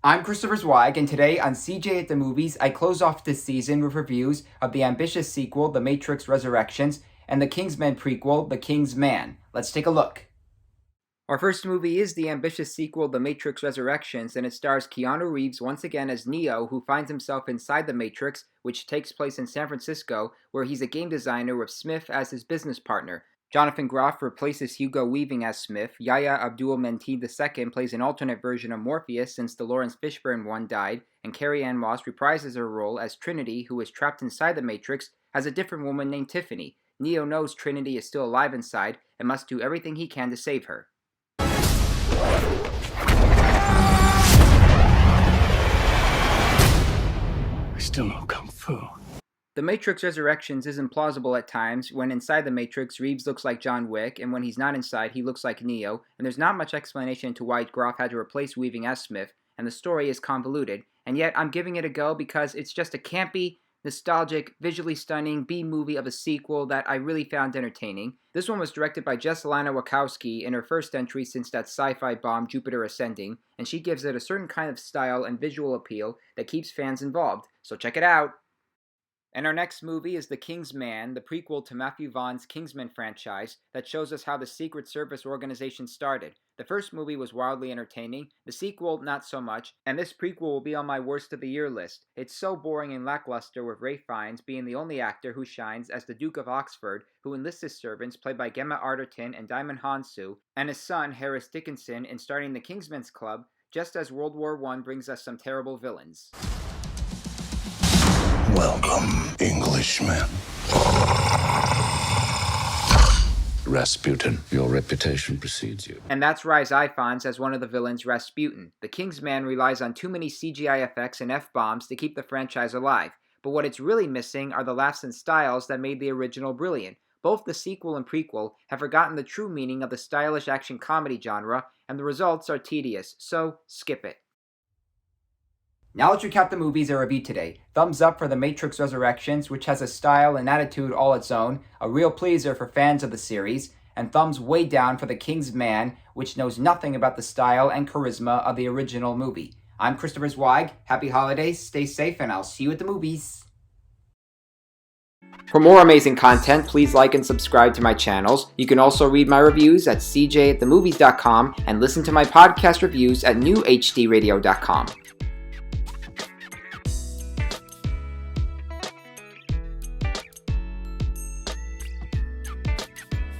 I'm Christopher Zweig, and today on CJ at the Movies, I close off this season with reviews of the ambitious sequel, The Matrix Resurrections, and the Kingsman prequel, The Kingsman. Let's take a look. Our first movie is the ambitious sequel, The Matrix Resurrections, and it stars Keanu Reeves once again as Neo, who finds himself inside the Matrix, which takes place in San Francisco, where he's a game designer with Smith as his business partner. Jonathan Groff replaces Hugo Weaving as Smith. Yahya Abdul-Mateen II plays an alternate version of Morpheus since the Lawrence Fishburne one died, and Carrie Ann Moss reprises her role as Trinity, who is trapped inside the Matrix as a different woman named Tiffany. Neo knows Trinity is still alive inside and must do everything he can to save her. I still know Kung Fu. The Matrix Resurrections is implausible at times. When inside the Matrix, Reeves looks like John Wick, and when he's not inside, he looks like Neo, and there's not much explanation into why Groff had to replace Weaving as Smith, and the story is convoluted, and yet I'm giving it a go because it's just a campy, nostalgic, visually stunning B-movie of a sequel that I really found entertaining. This one was directed by Jesselina Wachowski in her first entry since that sci-fi bomb Jupiter Ascending, and she gives it a certain kind of style and visual appeal that keeps fans involved, so check it out! And our next movie is The Kingsman, the prequel to Matthew Vaughn's Kingsman franchise that shows us how the Secret Service organization started. The first movie was wildly entertaining, the sequel not so much, and this prequel will be on my worst of the year list. It's so boring and lackluster, with Ralph Fiennes being the only actor who shines as the Duke of Oxford, who enlists his servants, played by Gemma Arterton and Djimon Hounsou, and his son, Harris Dickinson, in starting the Kingsman's Club, just as World War I brings us some terrible villains. Welcome, Englishman. Rasputin, your reputation precedes you. And that's Rhys Ifans as one of the villains, Rasputin. The Kingsman relies on too many CGI effects and F-bombs to keep the franchise alive. But what it's really missing are the laughs and styles that made the original brilliant. Both the sequel and prequel have forgotten the true meaning of the stylish action comedy genre, and the results are tedious, so skip it. Now let's recap the movies I reviewed today. Thumbs up for The Matrix Resurrections, which has a style and attitude all its own, a real pleaser for fans of the series, and thumbs way down for The Kingsman, which knows nothing about the style and charisma of the original movie. I'm Christopher Zweig. Happy holidays, stay safe, and I'll see you at the movies. For more amazing content, please like and subscribe to my channels. You can also read my reviews at cjatthemovies.com and listen to my podcast reviews at newhdradio.com.